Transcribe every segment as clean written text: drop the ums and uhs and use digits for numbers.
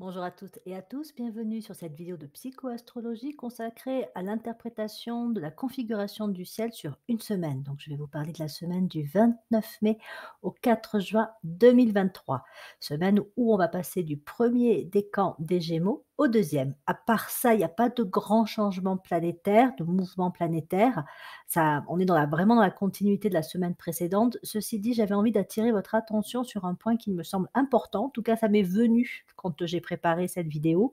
Bonjour à toutes et à tous, bienvenue sur cette vidéo de psychoastrologie consacrée à l'interprétation de la configuration du ciel sur une semaine. Donc je vais vous parler de la semaine du 29 mai au 4 juin 2023, semaine où on va passer du premier décan des Gémeaux au deuxième. À part ça, il n'y a pas de grands changements planétaires, de mouvements planétaires. Ça, on est vraiment dans la continuité de la semaine précédente. Ceci dit, j'avais envie d'attirer votre attention sur un point qui me semble important. En tout cas, ça m'est venu quand j'ai préparé cette vidéo.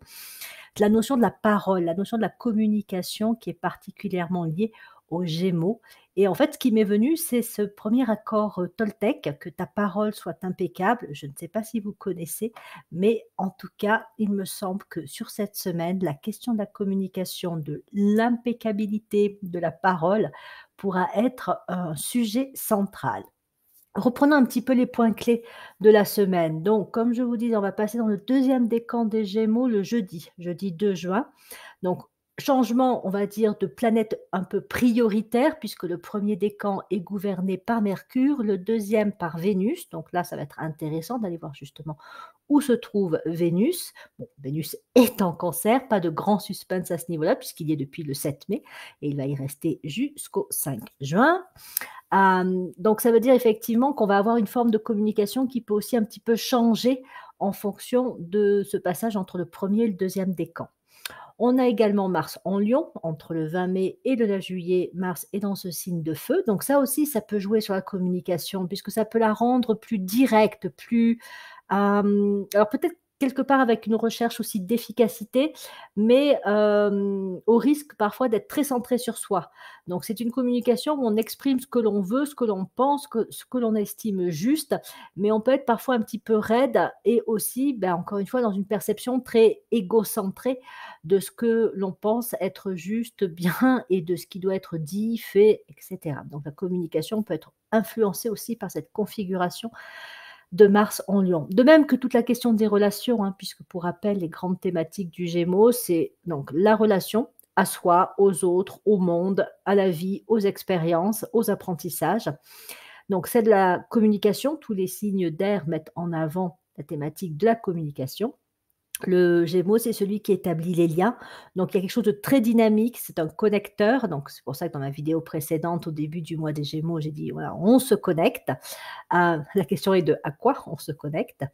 La notion de la parole, la notion de la communication qui est particulièrement liée aux Gémeaux. Et en fait, ce qui m'est venu, c'est ce premier accord Toltec, que ta parole soit impeccable. Je ne sais pas si vous connaissez, mais en tout cas, il me semble que sur cette semaine, la question de la communication, de l'impeccabilité de la parole pourra être un sujet central. Reprenons un petit peu les points clés de la semaine. Donc, comme je vous disais, on va passer dans le deuxième décan des Gémeaux le jeudi 2 juin. Donc, changement, on va dire, de planète un peu prioritaire, puisque le premier décan est gouverné par Mercure, le deuxième par Vénus. Donc là, ça va être intéressant d'aller voir justement où se trouve Vénus. Bon, Vénus est en Cancer, pas de grand suspense à ce niveau-là, puisqu'il y est depuis le 7 mai, et il va y rester jusqu'au 5 juin. Donc ça veut dire effectivement qu'on va avoir une forme de communication qui peut aussi un petit peu changer en fonction de ce passage entre le premier et le deuxième décan. On a également Mars en Lion, entre le 20 mai et le 9 juillet, Mars est dans ce signe de feu. Donc ça aussi, ça peut jouer sur la communication, puisque ça peut la rendre plus directe, plus... alors peut-être quelque part avec une recherche aussi d'efficacité, mais au risque parfois d'être très centré sur soi. Donc c'est une communication où on exprime ce que l'on veut, ce que l'on pense, ce que l'on estime juste, mais on peut être parfois un petit peu raide et aussi, encore une fois, dans une perception très égocentrée de ce que l'on pense être juste, bien et de ce qui doit être dit, fait, etc. Donc la communication peut être influencée aussi par cette configuration de Mars en Lion. De même que toute la question des relations, hein, puisque pour rappel, les grandes thématiques du Gémeaux, c'est donc la relation à soi, aux autres, au monde, à la vie, aux expériences, aux apprentissages. Donc c'est de la communication, tous les signes d'air mettent en avant la thématique de la communication. Le Gémeaux, c'est celui qui établit les liens. Donc, il y a quelque chose de très dynamique, c'est un connecteur. Donc, c'est pour ça que dans ma vidéo précédente, au début du mois des Gémeaux, j'ai dit, voilà, on se connecte. La question est de à quoi on se connecte.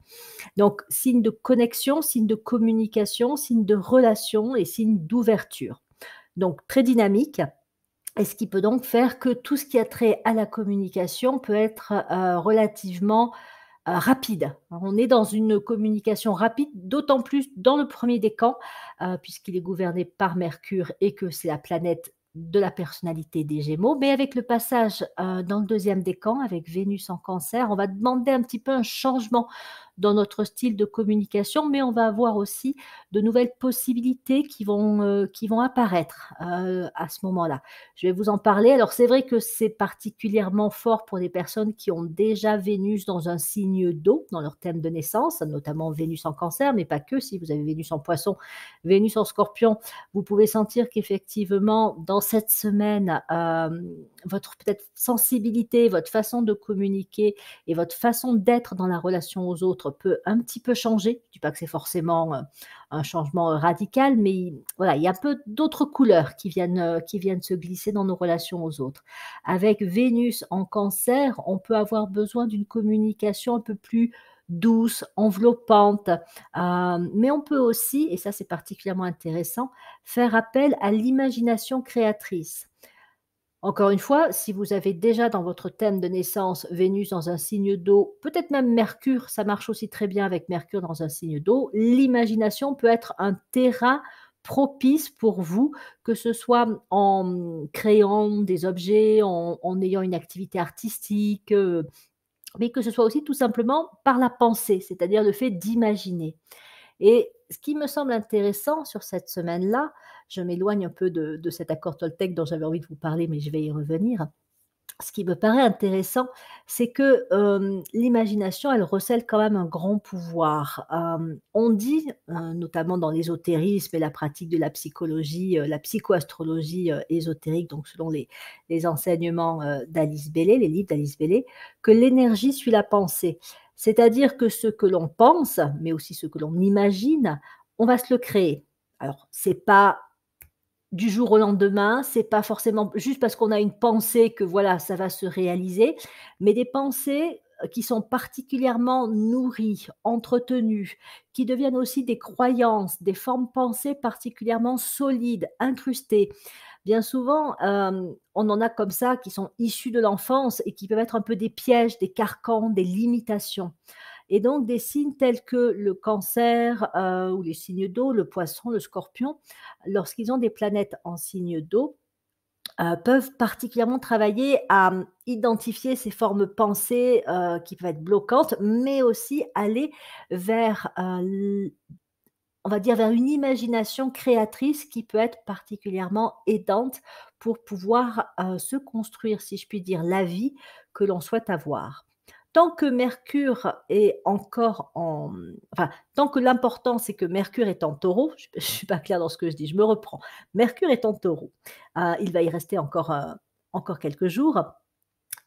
Donc, signe de connexion, signe de communication, signe de relation et signe d'ouverture. Donc, très dynamique. Et ce qui peut donc faire que tout ce qui a trait à la communication peut être relativement rapide. On est dans une communication rapide, d'autant plus dans le premier décan, puisqu'il est gouverné par Mercure et que c'est la planète de la personnalité des Gémeaux. Mais avec le passage dans le deuxième décan, avec Vénus en Cancer, on va demander un petit peu un changement dans notre style de communication, mais on va avoir aussi de nouvelles possibilités qui vont apparaître à ce moment-là. Je vais vous en parler. Alors c'est vrai que c'est particulièrement fort pour des personnes qui ont déjà Vénus dans un signe d'eau, dans leur thème de naissance, notamment Vénus en Cancer, mais pas que. Si vous avez Vénus en Poisson, Vénus en Scorpion, vous pouvez sentir qu'effectivement, dans cette semaine, votre peut-être sensibilité, votre façon de communiquer et votre façon d'être dans la relation aux autres peut un petit peu changer. Je ne dis pas que c'est forcément un changement radical, mais voilà, il y a un peu d'autres couleurs qui viennent se glisser dans nos relations aux autres. Avec Vénus en Cancer, on peut avoir besoin d'une communication un peu plus douce, enveloppante, mais on peut aussi, et ça c'est particulièrement intéressant, faire appel à l'imagination créatrice. Encore une fois, si vous avez déjà dans votre thème de naissance Vénus dans un signe d'eau, peut-être même Mercure, ça marche aussi très bien avec Mercure dans un signe d'eau, l'imagination peut être un terrain propice pour vous, que ce soit en créant des objets, en ayant une activité artistique, mais que ce soit aussi tout simplement par la pensée, c'est-à-dire le fait d'imaginer. Et ce qui me semble intéressant sur cette semaine-là, je m'éloigne un peu de cet accord Toltec dont j'avais envie de vous parler, mais je vais y revenir. Ce qui me paraît intéressant, c'est que, l'imagination, elle recèle quand même un grand pouvoir. On dit, notamment dans l'ésotérisme et la pratique de la psychologie, la psychoastrologie, ésotérique, donc selon les enseignements, d'Alice Bailey, les livres d'Alice Bailey, que l'énergie suit la pensée. C'est-à-dire que ce que l'on pense, mais aussi ce que l'on imagine, on va se le créer. Alors, c'est pas du jour au lendemain, c'est pas forcément juste parce qu'on a une pensée que voilà, ça va se réaliser, mais des pensées, qui sont particulièrement nourries, entretenues, qui deviennent aussi des croyances, des formes pensées particulièrement solides, incrustées. Bien souvent, on en a comme ça qui sont issus de l'enfance et qui peuvent être un peu des pièges, des carcans, des limitations. Et donc des signes tels que le Cancer, ou les signes d'eau, le Poisson, le Scorpion, lorsqu'ils ont des planètes en signe d'eau, peuvent particulièrement travailler à, identifier ces formes pensées, qui peuvent être bloquantes, mais aussi aller vers, on va dire vers une imagination créatrice qui peut être particulièrement aidante pour pouvoir, se construire, si je puis dire, la vie que l'on souhaite avoir. Tant que Mercure est encore en enfin, tant que l'important c'est que Mercure est en Taureau, je suis pas claire dans ce que je dis, je me reprends. Mercure est en Taureau, il va y rester encore quelques jours.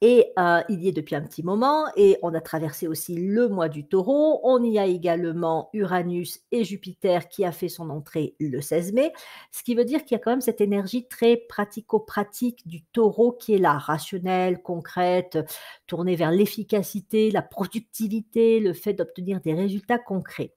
Et il y est depuis un petit moment et on a traversé aussi le mois du Taureau. On y a également Uranus et Jupiter qui a fait son entrée le 16 mai, ce qui veut dire qu'il y a quand même cette énergie très pratico-pratique du Taureau qui est là, rationnelle, concrète, tournée vers l'efficacité, la productivité, le fait d'obtenir des résultats concrets.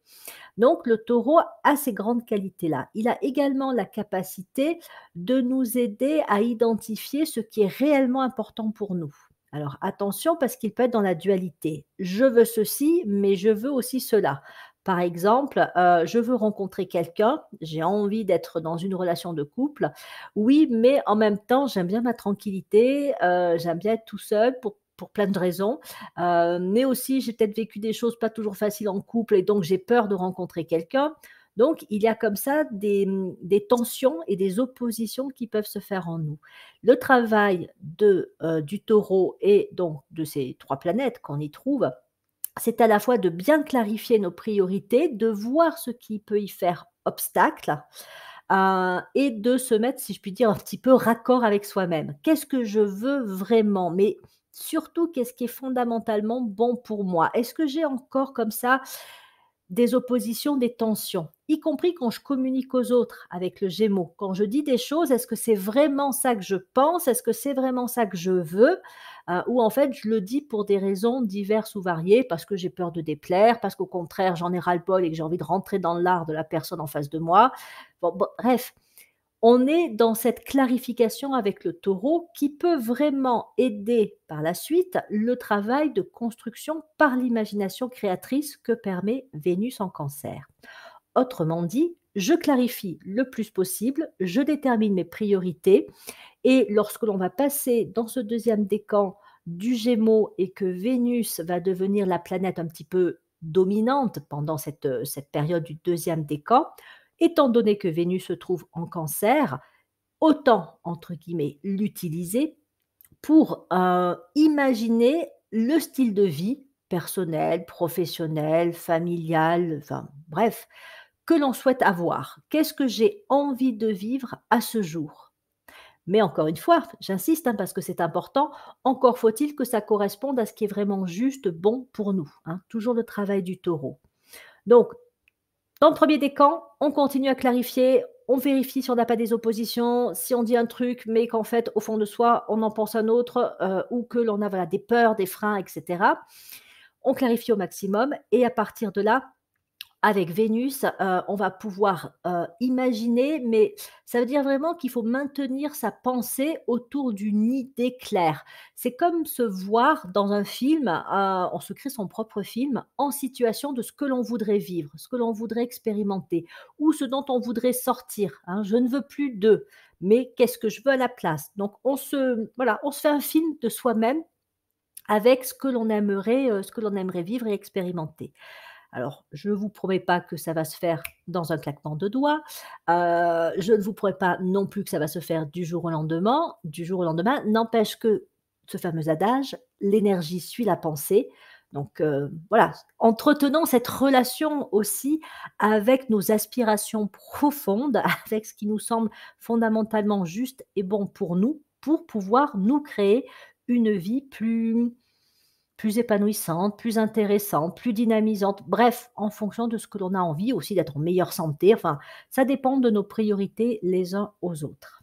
Donc le Taureau a ces grandes qualités-là. Il a également la capacité de nous aider à identifier ce qui est réellement important pour nous. Alors attention parce qu'il peut être dans la dualité. Je veux ceci, mais je veux aussi cela. Par exemple, je veux rencontrer quelqu'un, j'ai envie d'être dans une relation de couple. Oui, mais en même temps, j'aime bien ma tranquillité, j'aime bien être tout seul pour plein de raisons. Mais aussi, j'ai peut-être vécu des choses pas toujours faciles en couple et donc j'ai peur de rencontrer quelqu'un. Donc, il y a comme ça des tensions et des oppositions qui peuvent se faire en nous. Le travail du taureau et donc de ces 3 planètes qu'on y trouve, c'est à la fois de bien clarifier nos priorités, de voir ce qui peut y faire obstacle, et de se mettre, si je puis dire, un petit peu raccord avec soi-même. Qu'est-ce que je veux vraiment? Mais surtout, qu'est-ce qui est fondamentalement bon pour moi? Est-ce que j'ai encore comme ça des oppositions, des tensions, y compris quand je communique aux autres avec le Gémeaux. Quand je dis des choses, est-ce que c'est vraiment ça que je pense? Est-ce que c'est vraiment ça que je veux? Ou en fait, je le dis pour des raisons diverses ou variées, parce que j'ai peur de déplaire, parce qu'au contraire, j'en ai ras-le-bol et que j'ai envie de rentrer dans l'art de la personne en face de moi. Bon, bref, on est dans cette clarification avec le taureau qui peut vraiment aider par la suite le travail de construction par l'imagination créatrice que permet Vénus en cancer. Autrement dit, je clarifie le plus possible, je détermine mes priorités et lorsque l'on va passer dans ce deuxième décan du Gémeaux et que Vénus va devenir la planète un petit peu dominante pendant cette période du deuxième décan, étant donné que Vénus se trouve en cancer, autant, entre guillemets, l'utiliser pour, imaginer le style de vie personnel, professionnel, familial, enfin bref, que l'on souhaite avoir. Qu'est-ce que j'ai envie de vivre à ce jour? Mais encore une fois, j'insiste, hein, parce que c'est important, encore faut-il que ça corresponde à ce qui est vraiment juste, bon pour nous, hein. Toujours le travail du taureau. Donc dans le premier décan, on continue à clarifier, on vérifie si on n'a pas des oppositions, si on dit un truc, mais qu'en fait, au fond de soi, on en pense un autre, ou que l'on a, voilà, des peurs, des freins et cetera. On clarifie au maximum et à partir de là, avec Vénus, on va pouvoir, imaginer, mais ça veut dire vraiment qu'il faut maintenir sa pensée autour d'une idée claire. C'est comme se voir dans un film, on se crée son propre film en situation de ce que l'on voudrait vivre, ce que l'on voudrait expérimenter ou ce dont on voudrait sortir, hein. Je ne veux plus de, mais qu'est-ce que je veux à la place? Donc on se fait un film de soi-même avec ce que l'on aimerait vivre et expérimenter. Alors, je ne vous promets pas que ça va se faire dans un claquement de doigts. Je ne vous promets pas non plus que ça va se faire du jour au lendemain. Du jour au lendemain, n'empêche que ce fameux adage: «L'énergie suit la pensée». Donc, voilà, entretenons cette relation aussi avec nos aspirations profondes, avec ce qui nous semble fondamentalement juste et bon pour nous, pour pouvoir nous créer une vie plus épanouissante, plus intéressante, plus dynamisante. Bref, en fonction de ce que l'on a envie aussi d'être en meilleure santé. Enfin, ça dépend de nos priorités les uns aux autres.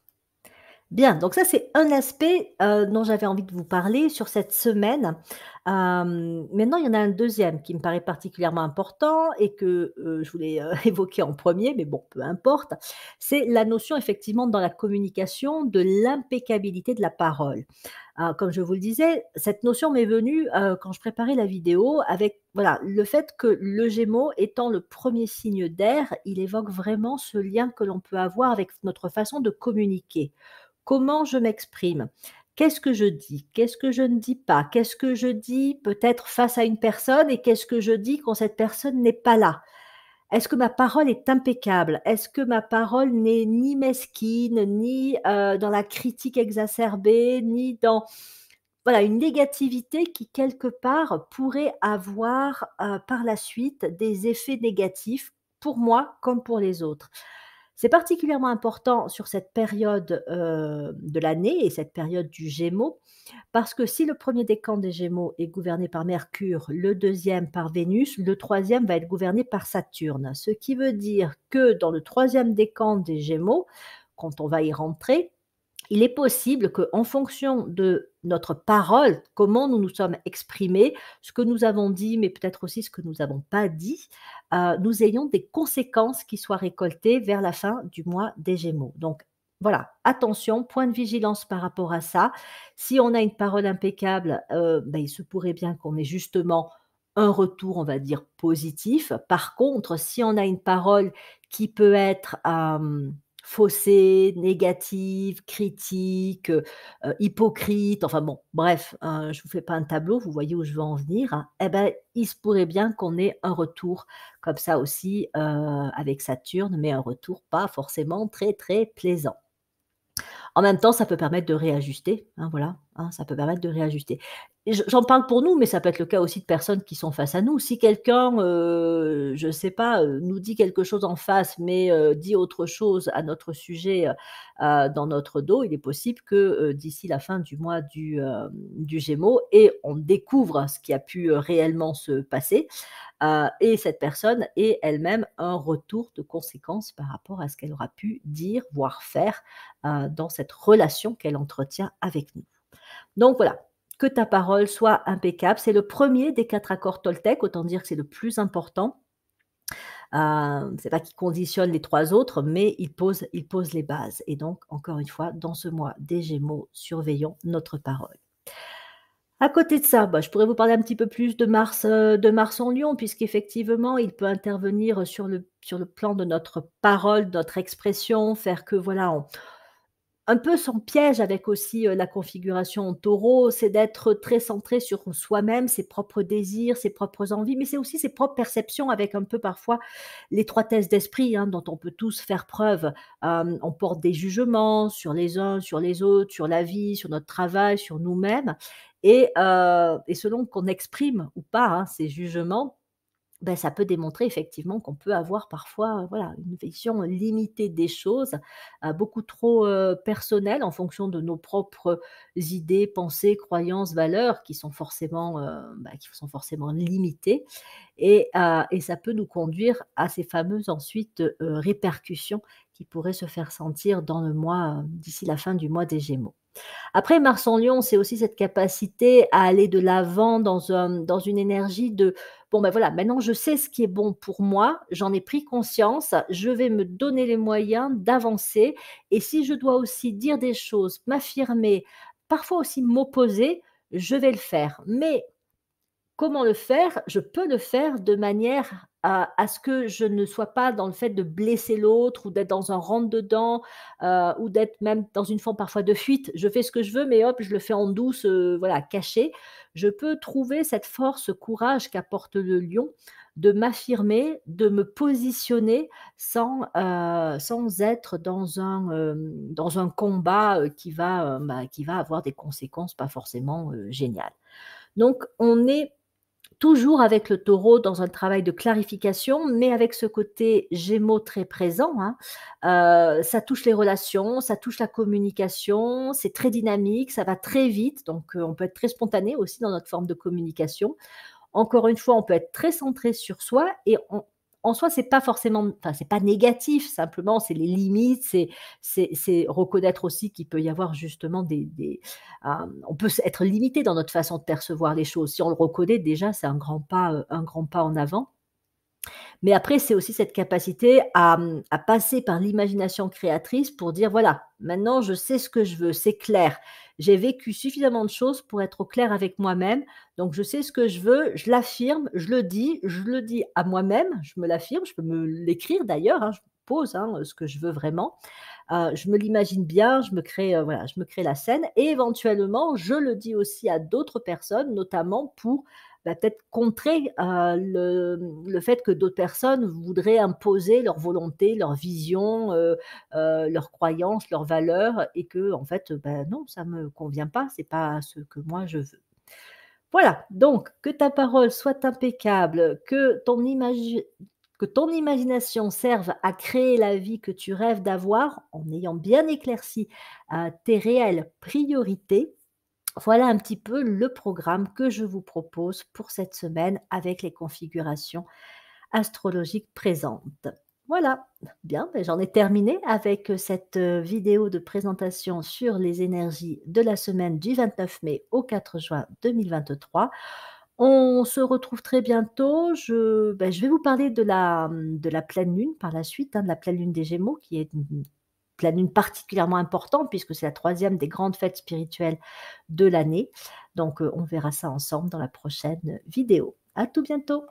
Bien, donc ça, c'est un aspect, dont j'avais envie de vous parler sur cette semaine. Maintenant, il y en a un deuxième qui me paraît particulièrement important et que, je voulais, évoquer en premier, mais bon, peu importe. C'est la notion effectivement dans la communication de l'impeccabilité de la parole. Comme je vous le disais, cette notion m'est venue, quand je préparais la vidéo avec, voilà, le fait que le Gémeaux étant le premier signe d'air, il évoque vraiment ce lien que l'on peut avoir avec notre façon de communiquer. Comment je m'exprime? Qu'est-ce que je dis? Qu'est-ce que je ne dis pas? Qu'est-ce que je dis peut-être face à une personne et qu'est-ce que je dis quand cette personne n'est pas là? Est-ce que ma parole est impeccable? Est-ce que ma parole n'est ni mesquine, ni, dans la critique exacerbée, ni dans, voilà, une négativité qui quelque part pourrait avoir, par la suite des effets négatifs pour moi comme pour les autres? C'est particulièrement important sur cette période, de l'année et cette période du Gémeaux, parce que si le premier décan des Gémeaux est gouverné par Mercure, le deuxième par Vénus, le troisième va être gouverné par Saturne. Ce qui veut dire que dans le troisième décan des Gémeaux, quand on va y rentrer, il est possible qu'en fonction de notre parole, comment nous nous sommes exprimés, ce que nous avons dit, mais peut-être aussi ce que nous n'avons pas dit, nous ayons des conséquences qui soient récoltées vers la fin du mois des Gémeaux. Donc voilà, attention, point de vigilance par rapport à ça. Si on a une parole impeccable, il se pourrait bien qu'on ait justement un retour, on va dire, positif. Par contre, si on a une parole qui peut être, faussée, négative, critique, hypocrite, enfin bon, bref, je vous fais pas un tableau, vous voyez où je veux en venir, hein. Et ben, il se pourrait bien qu'on ait un retour comme ça aussi, avec Saturne, mais un retour pas forcément très, très plaisant. En même temps, ça peut permettre de réajuster, hein, voilà, hein, ça peut permettre de réajuster. Et j'en parle pour nous, mais ça peut être le cas aussi de personnes qui sont face à nous. Si quelqu'un, je ne sais pas, nous dit quelque chose en face, mais dit autre chose à notre sujet, dans notre dos, il est possible que, d'ici la fin du mois du Gémeaux et on découvre ce qui a pu, réellement se passer, et cette personne ait elle-même un retour de conséquences par rapport à ce qu'elle aura pu dire, voire faire, dans cette relation qu'elle entretient avec nous. Donc voilà, que ta parole soit impeccable. C'est le premier des 4 accords Toltec, autant dire que c'est le plus important. C'est pas qu'il conditionne les 3 autres, mais il pose les bases et donc encore une fois, dans ce mois des Gémeaux, surveillons notre parole. À côté de ça, je pourrais vous parler un petit peu plus de Mars en Lion, puisqu'effectivement, il peut intervenir sur le plan de notre parole, notre expression, faire que voilà, on un peu son piège avec aussi, la configuration en Taureau, c'est d'être très centré sur soi-même, ses propres désirs, ses propres envies, mais c'est aussi ses propres perceptions avec un peu parfois l'étroitesse d'esprit, hein, dont on peut tous faire preuve. On porte des jugements sur les uns, sur les autres, sur la vie, sur notre travail, sur nous-mêmes et selon qu'on exprime ou pas, hein, ces jugements, ça peut démontrer effectivement qu'on peut avoir parfois, voilà, une vision limitée des choses, beaucoup trop, personnelle en fonction de nos propres idées, pensées, croyances, valeurs qui sont forcément limitées et ça peut nous conduire à ces fameuses ensuite, répercussions qui pourraient se faire sentir dans le mois, d'ici la fin du mois des Gémeaux. Après Mars en Lion, c'est aussi cette capacité à aller de l'avant dans une énergie de: «Bon, voilà, maintenant je sais ce qui est bon pour moi, j'en ai pris conscience, je vais me donner les moyens d'avancer et si je dois aussi dire des choses, m'affirmer, parfois aussi m'opposer, je vais le faire». Mais comment le faire? Je peux le faire de manière à ce que je ne sois pas dans le fait de blesser l'autre ou d'être dans un rentre-dedans, ou d'être même dans une forme parfois de fuite. Je fais ce que je veux, mais hop, je le fais en douce, voilà, caché. Je peux trouver cette force, ce courage qu'apporte le lion, de m'affirmer, de me positionner sans être dans un combat, qui va avoir des conséquences pas forcément, géniales. Donc on est toujours avec le taureau dans un travail de clarification, mais avec ce côté Gémeaux très présent, hein. Ça touche les relations, ça touche la communication, c'est très dynamique, ça va très vite, donc on peut être très spontané aussi dans notre forme de communication. Encore une fois, on peut être très centré sur soi et en soi, c'est pas forcément, enfin, c'est pas négatif, simplement, c'est les limites, c'est reconnaître aussi qu'il peut y avoir justement on peut être limité dans notre façon de percevoir les choses. Si on le reconnaît déjà, c'est un grand pas en avant. Mais après, c'est aussi cette capacité à passer par l'imagination créatrice pour dire: «Voilà, maintenant je sais ce que je veux, c'est clair. J'ai vécu suffisamment de choses pour être au clair avec moi-même, donc je sais ce que je veux, je l'affirme, je le dis à moi-même, je me l'affirme, je peux me l'écrire d'ailleurs, hein, je pose, hein, ce que je veux vraiment. Je me l'imagine bien, je me crée, voilà, je me crée la scène et éventuellement, je le dis aussi à d'autres personnes, notamment pour, bah, peut-être contrer, le fait que d'autres personnes voudraient imposer leur volonté, leur vision, leurs croyances, leurs valeurs et que en fait, bah, non, ça me convient pas, c'est pas ce que moi je veux. Voilà, donc que ta parole soit impeccable, que ton imagination serve à créer la vie que tu rêves d'avoir en ayant bien éclairci, tes réelles priorités. Voilà un petit peu le programme que je vous propose pour cette semaine avec les configurations astrologiques présentes. Voilà, bien, ben, j'en ai terminé avec, cette, vidéo de présentation sur les énergies de la semaine du 29 mai au 4 juin 2023. On se retrouve très bientôt. Je vais vous parler de la pleine lune par la suite, hein, de la pleine lune des Gémeaux qui est une pleine lune particulièrement importante puisque c'est la troisième des grandes fêtes spirituelles de l'année. Donc, on verra ça ensemble dans la prochaine vidéo. À tout bientôt.